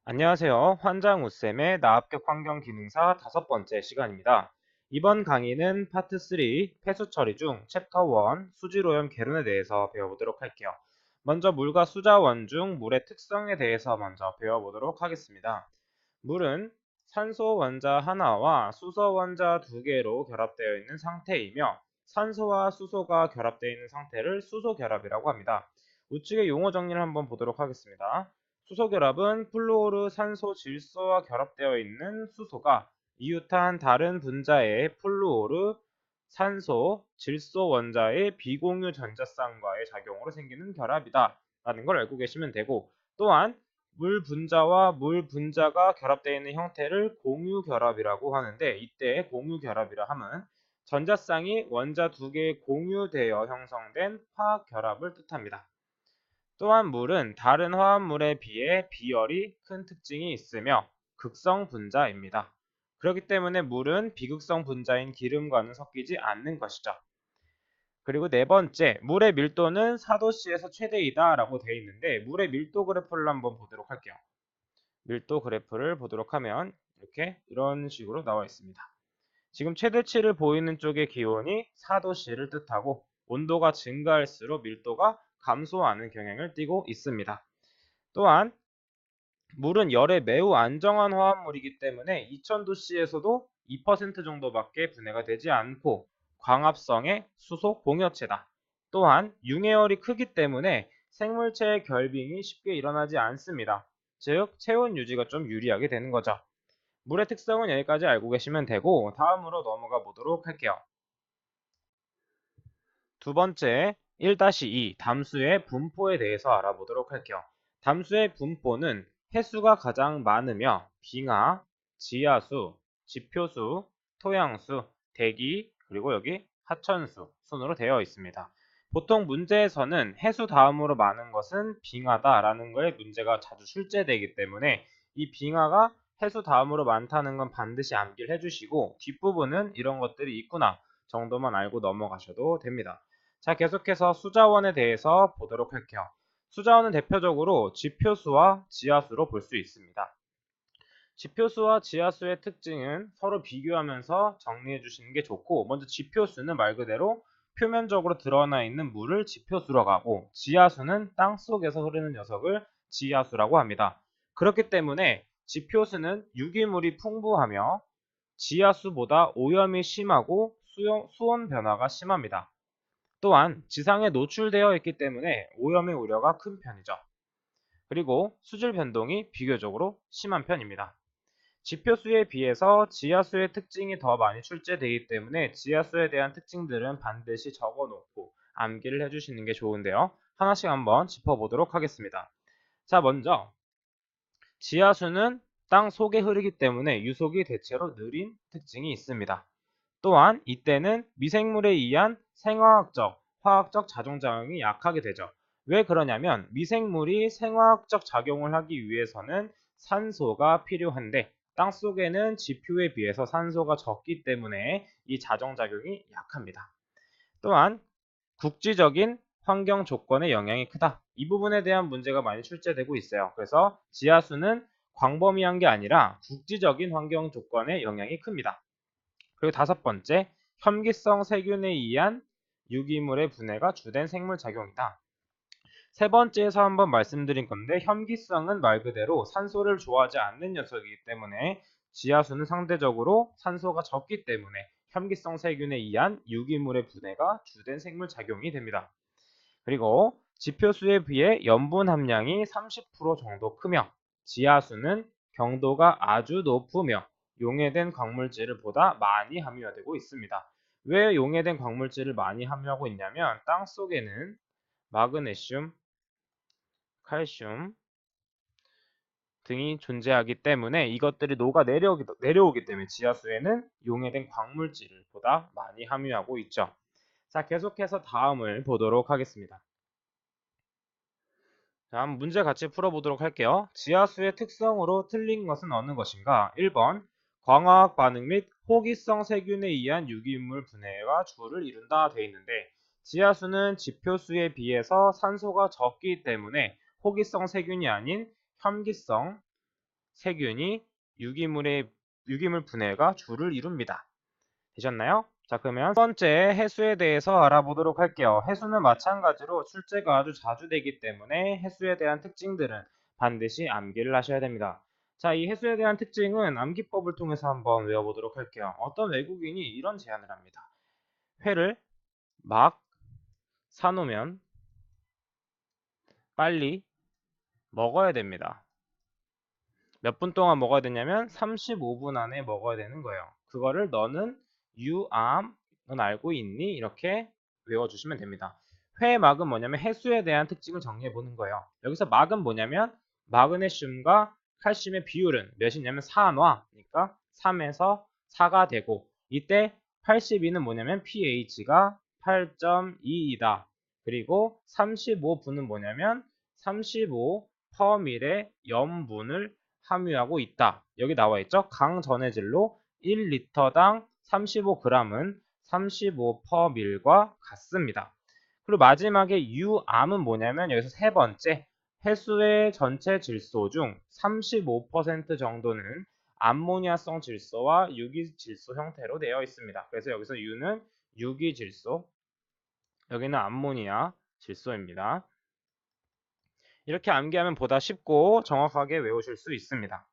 안녕하세요. 환장우쌤의 나합격 환경기능사 5번째 시간입니다. 이번 강의는 파트 3 폐수 처리 중 챕터 1 수질오염 계론에 대해서 배워보도록 할게요. 먼저 물과 수자원 중 물의 특성에 대해서 먼저 배워보도록 하겠습니다. 물은 산소 원자 하나와 수소 원자 2개로 결합되어 있는 상태이며 산소와 수소가 결합되어 있는 상태를 수소 결합이라고 합니다. 우측의 용어 정리를 한번 보도록 하겠습니다. 수소 결합은 플루오르 산소 질소와 결합되어 있는 수소가 이웃한 다른 분자의 플루오르 산소 질소 원자의 비공유 전자쌍과의 작용으로 생기는 결합이다 라는 걸 알고 계시면 되고, 또한 물 분자와 물 분자가 결합되어 있는 형태를 공유 결합이라고 하는데, 이때 공유 결합이라 함은 전자쌍이 원자 2개에 공유되어 형성된 화학 결합을 뜻합니다. 또한 물은 다른 화합물에 비해 비열이 큰 특징이 있으며 극성 분자입니다. 그렇기 때문에 물은 비극성 분자인 기름과는 섞이지 않는 것이죠. 그리고 네 번째, 물의 밀도는 4도씨에서 최대이다 라고 되어 있는데, 물의 밀도 그래프를 한번 보도록 할게요. 밀도 그래프를 보도록 하면 이렇게 이런 식으로 나와 있습니다. 지금 최대치를 보이는 쪽의 기온이 4도씨를 뜻하고, 온도가 증가할수록 밀도가 감소하는 경향을 띠고 있습니다. 또한 물은 열에 매우 안정한 화합물이기 때문에 2000도씨에서도 2% 정도밖에 분해가 되지 않고 광합성의 수소 공여체다. 또한 융해열이 크기 때문에 생물체의 결빙이 쉽게 일어나지 않습니다. 즉 체온 유지가 좀 유리하게 되는 거죠. 물의 특성은 여기까지 알고 계시면 되고, 다음으로 넘어가 보도록 할게요. 두 번째, 1-2 담수의 분포에 대해서 알아보도록 할게요. 담수의 분포는 해수가 가장 많으며 빙하, 지하수, 지표수, 토양수, 대기, 그리고 여기 하천수 순으로 되어 있습니다. 보통 문제에서는 해수 다음으로 많은 것은 빙하다라는 거에 문제가 자주 출제되기 때문에 이 빙하가 해수 다음으로 많다는 건 반드시 암기를 해주시고, 뒷부분은 이런 것들이 있구나 정도만 알고 넘어가셔도 됩니다. 자, 계속해서 수자원에 대해서 보도록 할게요. 수자원은 대표적으로 지표수와 지하수로 볼 수 있습니다. 지표수와 지하수의 특징은 서로 비교하면서 정리해 주시는 게 좋고, 먼저 지표수는 말 그대로 표면적으로 드러나 있는 물을 지표수라고 하고, 지하수는 땅속에서 흐르는 녀석을 지하수라고 합니다. 그렇기 때문에 지표수는 유기물이 풍부하며 지하수보다 오염이 심하고 수온 변화가 심합니다. 또한 지상에 노출되어 있기 때문에 오염의 우려가 큰 편이죠. 그리고 수질 변동이 비교적으로 심한 편입니다. 지표수에 비해서 지하수의 특징이 더 많이 출제되기 때문에 지하수에 대한 특징들은 반드시 적어놓고 암기를 해주시는 게 좋은데요. 하나씩 한번 짚어보도록 하겠습니다. 자, 먼저 지하수는 땅 속에 흐르기 때문에 유속이 대체로 느린 특징이 있습니다. 또한 이때는 미생물에 의한 생화학적, 화학적 자정작용이 약하게 되죠. 왜 그러냐면 미생물이 생화학적 작용을 하기 위해서는 산소가 필요한데, 땅속에는 지표에 비해서 산소가 적기 때문에 이 자정작용이 약합니다. 또한 국지적인 환경 조건의 영향이 크다. 이 부분에 대한 문제가 많이 출제되고 있어요. 그래서 지하수는 광범위한 게 아니라 국지적인 환경 조건의 영향이 큽니다. 그리고 다섯 번째, 혐기성 세균에 의한 유기물의 분해가 주된 생물작용이다. 세 번째에서 한번 말씀드린 건데, 혐기성은 말 그대로 산소를 좋아하지 않는 녀석이기 때문에 지하수는 상대적으로 산소가 적기 때문에 혐기성 세균에 의한 유기물의 분해가 주된 생물작용이 됩니다. 그리고 지표수에 비해 염분 함량이 30% 정도 크며 지하수는 경도가 아주 높으며 용해된 광물질을 보다 많이 함유되고 있습니다. 왜 용해된 광물질을 많이 함유하고 있냐면 땅 속에는 마그네슘, 칼슘 등이 존재하기 때문에 이것들이 녹아 내려오기 때문에 지하수에는 용해된 광물질을 보다 많이 함유하고 있죠. 자, 계속해서 다음을 보도록 하겠습니다. 다음 문제 같이 풀어보도록 할게요. 지하수의 특성으로 틀린 것은 어느 것인가? 1번 광화학 반응 및 호기성 세균에 의한 유기물 분해가 주를 이룬다 되어 있는데, 지하수는 지표수에 비해서 산소가 적기 때문에 호기성 세균이 아닌 혐기성 세균이 유기물 분해가 주를 이룹니다. 되셨나요? 자, 그러면 첫 번째 해수에 대해서 알아보도록 할게요. 해수는 마찬가지로 출제가 아주 자주 되기 때문에 해수에 대한 특징들은 반드시 암기를 하셔야 됩니다. 자, 이 해수에 대한 특징은 암기법을 통해서 한번 외워보도록 할게요. 어떤 외국인이 이런 제안을 합니다. 회를 막 사놓으면 빨리 먹어야 됩니다. 몇 분 동안 먹어야 되냐면 35분 안에 먹어야 되는 거예요. 그거를 너는 넌 알고 있니? 이렇게 외워주시면 됩니다. 회막은 뭐냐면 해수에 대한 특징을 정리해 보는 거예요. 여기서 막은 뭐냐면 마그네슘과 칼슘의 비율은 몇이냐면 4놔니까 3에서 4가 되고, 이때 82는 뭐냐면 pH가 8.2이다. 그리고 35분은 뭐냐면 35 퍼밀의 염분을 함유하고 있다. 여기 나와 있죠? 강전해질로 1리터당 35g은 35%밀과 같습니다. 그리고 마지막에 유암은 뭐냐면 여기서 세 번째, 해수의 전체 질소 중 35% 정도는 암모니아성 질소와 유기질소 형태로 되어 있습니다. 그래서 여기서 유는 유기질소, 여기는 암모니아 질소입니다. 이렇게 암기하면 보다 쉽고 정확하게 외우실 수 있습니다.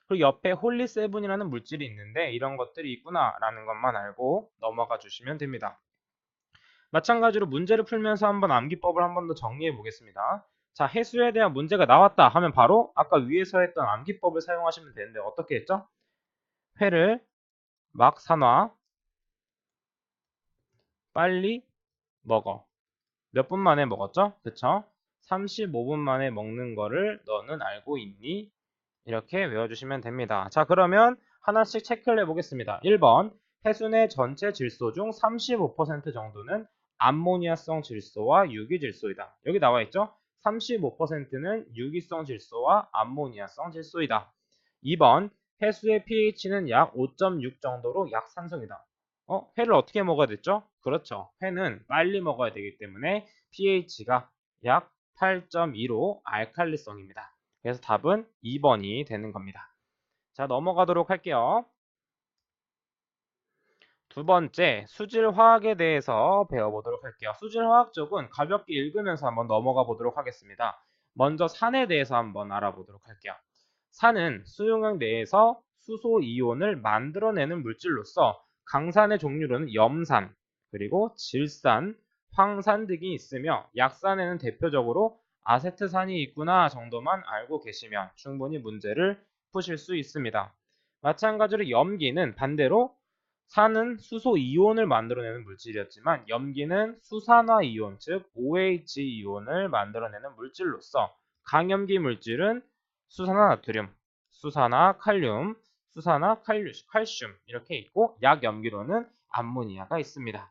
그리고 옆에 홀리세븐이라는 물질이 있는데 이런 것들이 있구나 라는 것만 알고 넘어가 주시면 됩니다. 마찬가지로 문제를 풀면서 한번 암기법을 한 번 더 정리해 보겠습니다. 자, 해수에 대한 문제가 나왔다 하면 바로 아까 위에서 했던 암기법을 사용하시면 되는데 어떻게 했죠? 회를 막 사놔 빨리 먹어. 몇 분 만에 먹었죠? 그쵸? 35분 만에 먹는 거를 너는 알고 있니? 이렇게 외워주시면 됩니다. 자, 그러면 하나씩 체크를 해보겠습니다. 1번, 해수내 전체 질소 중 35% 정도는 암모니아성 질소와 유기질소이다. 여기 나와 있죠? 35%는 유기성 질소와 암모니아성 질소이다. 2번, 해수의 pH는 약 5.6 정도로 약산성이다. 회를 어떻게 먹어야 됐죠? 그렇죠. 회는 빨리 먹어야 되기 때문에 pH가 약 8.2로 알칼리성입니다. 그래서 답은 2번이 되는 겁니다. 자, 넘어가도록 할게요. 두 번째, 수질화학에 대해서 배워보도록 할게요. 수질화학 쪽은 가볍게 읽으면서 한번 넘어가 보도록 하겠습니다. 먼저 산에 대해서 한번 알아보도록 할게요. 산은 수용액 내에서 수소 이온을 만들어내는 물질로서 강산의 종류로는 염산, 그리고 질산, 황산 등이 있으며 약산에는 대표적으로 아세트산이 있구나 정도만 알고 계시면 충분히 문제를 푸실 수 있습니다. 마찬가지로 염기는 반대로 산은 수소 이온을 만들어내는 물질이었지만 염기는 수산화 이온, 즉 OH 이온을 만들어내는 물질로서 강염기 물질은 수산화 나트륨, 수산화 칼륨, 수산화 칼슘 이렇게 있고 약염기로는 암모니아가 있습니다.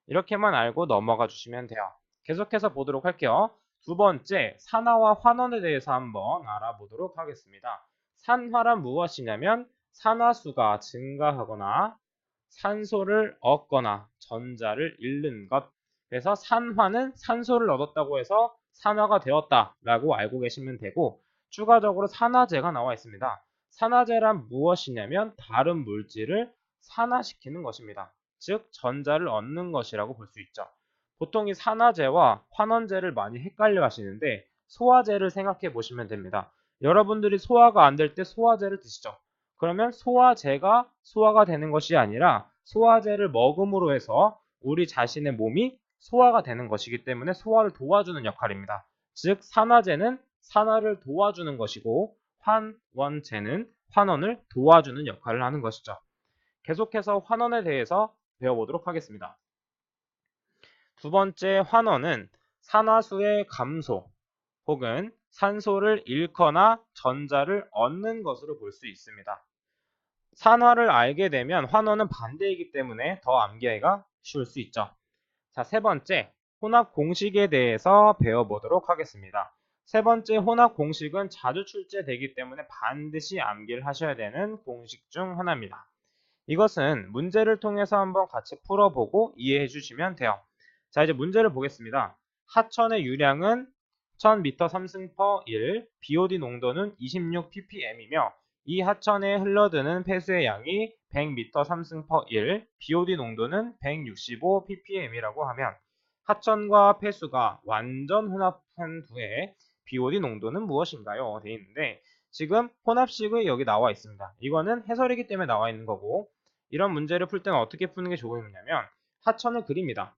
이렇게만 알고 넘어가 주시면 돼요. 계속해서 보도록 할게요. 두 번째, 산화와 환원에 대해서 한번 알아보도록 하겠습니다. 산화란 무엇이냐면 산화수가 증가하거나 산소를 얻거나 전자를 잃는 것. 그래서 산화는 산소를 얻었다고 해서 산화가 되었다라고 알고 계시면 되고, 추가적으로 산화제가 나와 있습니다. 산화제란 무엇이냐면 다른 물질을 산화시키는 것입니다. 즉 전자를 얻는 것이라고 볼 수 있죠. 보통 이 산화제와 환원제를 많이 헷갈려 하시는데 소화제를 생각해 보시면 됩니다. 여러분들이 소화가 안 될 때 소화제를 드시죠. 그러면 소화제가 소화가 되는 것이 아니라 소화제를 먹음으로 해서 우리 자신의 몸이 소화가 되는 것이기 때문에 소화를 도와주는 역할입니다. 즉 산화제는 산화를 도와주는 것이고 환원제는 환원을 도와주는 역할을 하는 것이죠. 계속해서 환원에 대해서 배워보도록 하겠습니다. 두 번째 환원은 산화수의 감소 혹은 산소를 잃거나 전자를 얻는 것으로 볼 수 있습니다. 산화를 알게 되면 환원은 반대이기 때문에 더 암기하기가 쉬울 수 있죠. 자, 세 번째, 혼합 공식에 대해서 배워보도록 하겠습니다. 세 번째 혼합 공식은 자주 출제되기 때문에 반드시 암기를 하셔야 되는 공식 중 하나입니다. 이것은 문제를 통해서 한번 같이 풀어보고 이해해 주시면 돼요. 자, 이제 문제를 보겠습니다. 하천의 유량은 1000m 3승/1, BOD 농도는 26 ppm이며 이 하천에 흘러드는 폐수의 양이 100m 3승/1, BOD 농도는 165 ppm이라고 하면 하천과 폐수가 완전 혼합한 후에 BOD 농도는 무엇인가요? 되어 있는데 지금 혼합식이 여기 나와 있습니다. 이거는 해설이기 때문에 나와 있는 거고 이런 문제를 풀 때는 어떻게 푸는 게 좋으냐면 하천을 그립니다.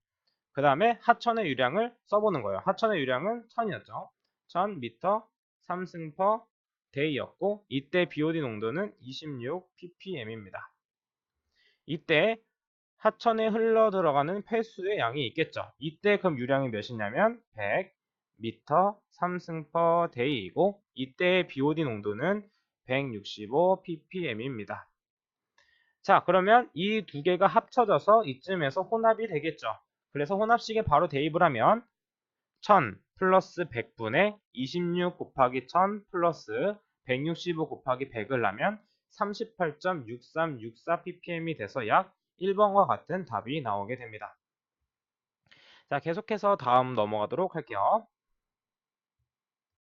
그 다음에 하천의 유량을 써보는 거예요. 하천의 유량은 1000이었죠. 1000m 3승/day였고 이때 BOD 농도는 26 ppm입니다. 이때 하천에 흘러 들어가는 폐수의 양이 있겠죠. 이때 그럼 유량이 몇이냐면 100m 3승/day이고 이때의 BOD 농도는 165 ppm입니다. 자, 그러면 이 두 개가 합쳐져서 이쯤에서 혼합이 되겠죠. 그래서 혼합식에 바로 대입을 하면 1000 플러스 100분의 26 곱하기 1000 플러스 165 곱하기 100을 하면 38.6364 ppm이 돼서 약 1번과 같은 답이 나오게 됩니다. 자, 계속해서 다음 넘어가도록 할게요.